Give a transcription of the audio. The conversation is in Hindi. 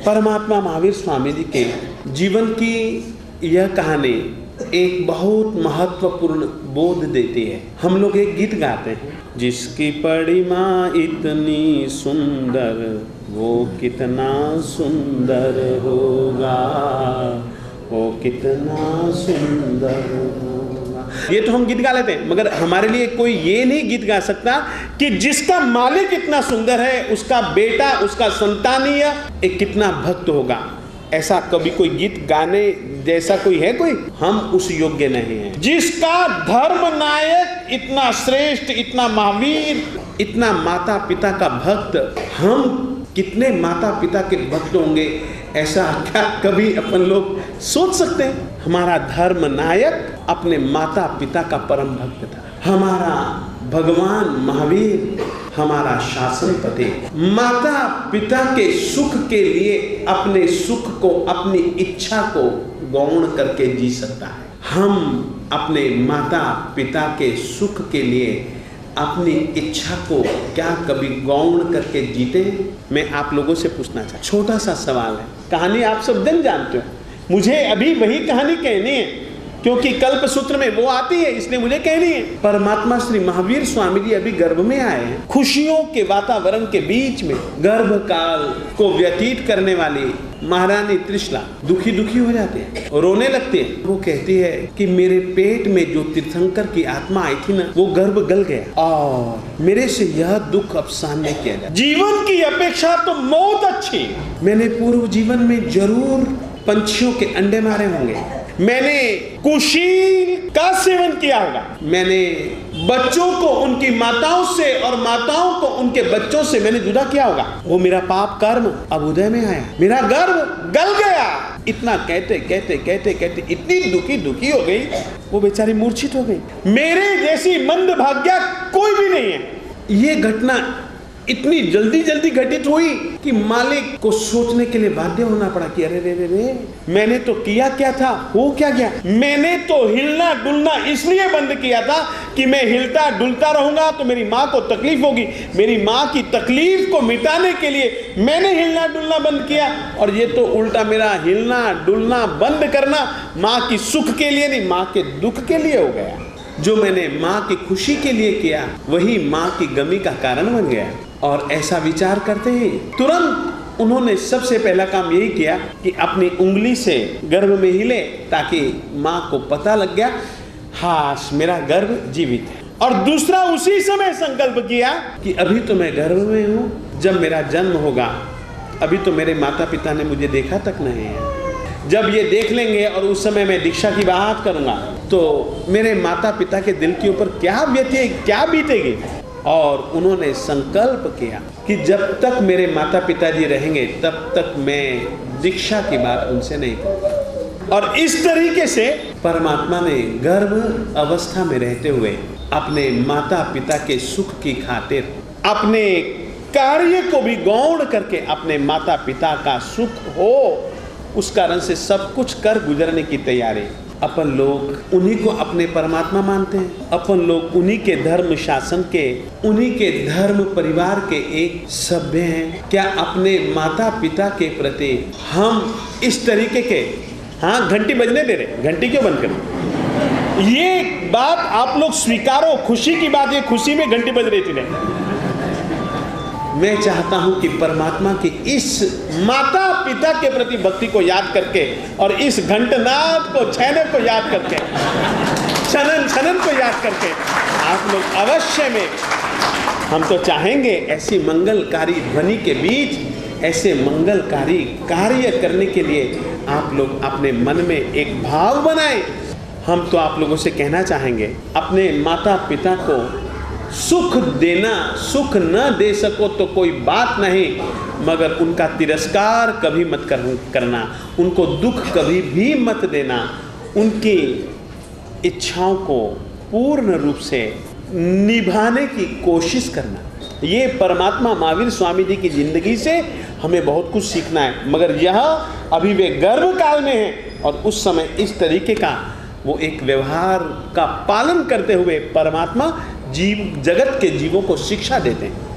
परमात्मा महावीर स्वामी जी के जीवन की यह कहानी एक बहुत महत्वपूर्ण बोध देती है। हम लोग एक गीत गाते हैं, जिसकी परिमा इतनी सुंदर वो कितना सुंदर होगा, वो कितना सुंदर होगा। ये तो हम गीत गा लेते हैं, मगर हमारे लिए कोई ये नहीं गीत गा सकता कि जिसका मालिक इतना सुंदर है, उसका बेटा, उसका संतानीय एक कितना भक्त होगा। ऐसा कभी कोई गीत गाने जैसा कोई है कोई? हम उस योग्य नहीं हैं। जिसका धर्म नायक इतना श्रेष्ठ, इतना महावीर, इतना माता पिता का भक्त, हम कितने माता पिता के भक्त होंगे, ऐसा क्या कभी अपन लोग सोच सकते हैं? हमारा धर्म नायक अपने माता पिता का परम भक्त था। हमारा भगवान महावीर हमारा शासनपति माता पिता के सुख के लिए अपने सुख को, अपनी इच्छा को गौण करके जी सकता है। हम अपने माता पिता के सुख के लिए अपनी इच्छा को क्या कभी गौण करके जीते? मैं आप लोगों से पूछना चाहता हूं, छोटा सा सवाल है। कहानी आप सब दिन जानते हो, मुझे अभी वही कहानी कहनी है क्योंकि कल्प सूत्र में वो आती है, इसलिए मुझे कहनी है। परमात्मा श्री महावीर स्वामी जी अभी गर्भ में आए हैं। खुशियों के वातावरण के बीच में गर्भ काल को व्यतीत करने वाली महारानी त्रिशला दुखी हो जाती है, रोने लगती है। वो कहती है कि मेरे पेट में जो तीर्थंकर की आत्मा आई थी ना, वो गर्भ गल गया और मेरे से यह दुख अब सहन नहीं किया जाता। जीवन की अपेक्षा तो मौत अच्छी। मैंने पूर्व जीवन में जरूर पंछियों के अंडे मारे होंगे, मैंने कुशील का सेवन किया होगा, मैंने बच्चों को उनकी माताओं से और माताओं को उनके बच्चों से मैंने जुदा किया होगा। वो मेरा पाप कर्म अब उदय में आया, मेरा गर्भ गल गया। इतना कहते कहते कहते कहते इतनी दुखी हो गई, वो बेचारी मूर्छित हो गई। मेरे जैसी मंदभाग्या कोई भी नहीं है। ये घटना इतनी जल्दी घटित हुई कि मालिक को सोचने के लिए बाध्य होना पड़ा कि अरे रे मैंने तो किया क्या था, हो क्या गया। मैंने तो हिलना डुलना इसलिए बंद किया था कि मैं हिलता डुलता रहूंगा तो मेरी माँ को तकलीफ होगी। मेरी माँ की तकलीफ को मिटाने के लिए मैंने हिलना डुलना बंद किया, और ये तो उल्टा मेरा हिलना डुलना बंद करना माँ की सुख के लिए नहीं, माँ के दुख के लिए हो गया। जो मैंने माँ की खुशी के लिए किया वही माँ की गमी का कारण बन गया। और ऐसा विचार करते ही तुरंत उन्होंने सबसे पहला काम यही किया कि अपनी उंगली से गर्भ में हिले, ताकि माँ को पता लग गया हाँ मेरा गर्भ जीवित है। और दूसरा उसी समय संकल्प किया कि अभी तो मैं गर्भ में हूँ, जब मेरा जन्म होगा अभी तो मेरे माता पिता ने मुझे देखा तक नहीं है, जब ये देख लेंगे और उस समय मैं दीक्षा की बात करूँगा तो मेरे माता पिता के दिल के ऊपर क्या बीतेगी। और उन्होंने संकल्प किया कि जब तक मेरे माता पिताजी रहेंगे तब तक मैं दीक्षा की बात उनसे नहीं करूंगा। और इस तरीके से परमात्मा ने गर्भ अवस्था में रहते हुए अपने माता पिता के सुख की खातिर अपने कार्य को भी गौण करके अपने माता पिता का सुख हो उस कारण से सब कुछ कर गुजरने की तैयारी। अपन लोग उन्हीं को अपने परमात्मा मानते हैं, अपन लोग उन्हीं के धर्म शासन के, उन्हीं के धर्म परिवार के एक सभ्य हैं। क्या अपने माता पिता के प्रति हम इस तरीके के, हाँ घंटी बजने दे रहे, घंटी क्यों बंद करें? ये बात आप लोग स्वीकारो, खुशी की बात, ये खुशी में घंटी बज रही थी नहीं। मैं चाहता हूं कि परमात्मा की इस माता पिता के प्रति भक्ति को याद करके और इस घंटनाद को, छैनक को याद करके, छनन को याद करके आप लोग अवश्य में, हम तो चाहेंगे ऐसी मंगलकारी ध्वनि के बीच ऐसे मंगलकारी कार्य करने के लिए आप लोग अपने मन में एक भाव बनाएं। हम तो आप लोगों से कहना चाहेंगे, अपने माता पिता को सुख देना, सुख न दे सको तो कोई बात नहीं, मगर उनका तिरस्कार कभी मत करना, उनको दुख कभी भी मत देना, उनकी इच्छाओं को पूर्ण रूप से निभाने की कोशिश करना। ये परमात्मा महावीर स्वामी जी की जिंदगी से हमें बहुत कुछ सीखना है। मगर यह अभी वे गर्भ काल में हैं और उस समय इस तरीके का वो एक व्यवहार का पालन करते हुए परमात्मा जीव जगत के जीवों को शिक्षा देते हैं।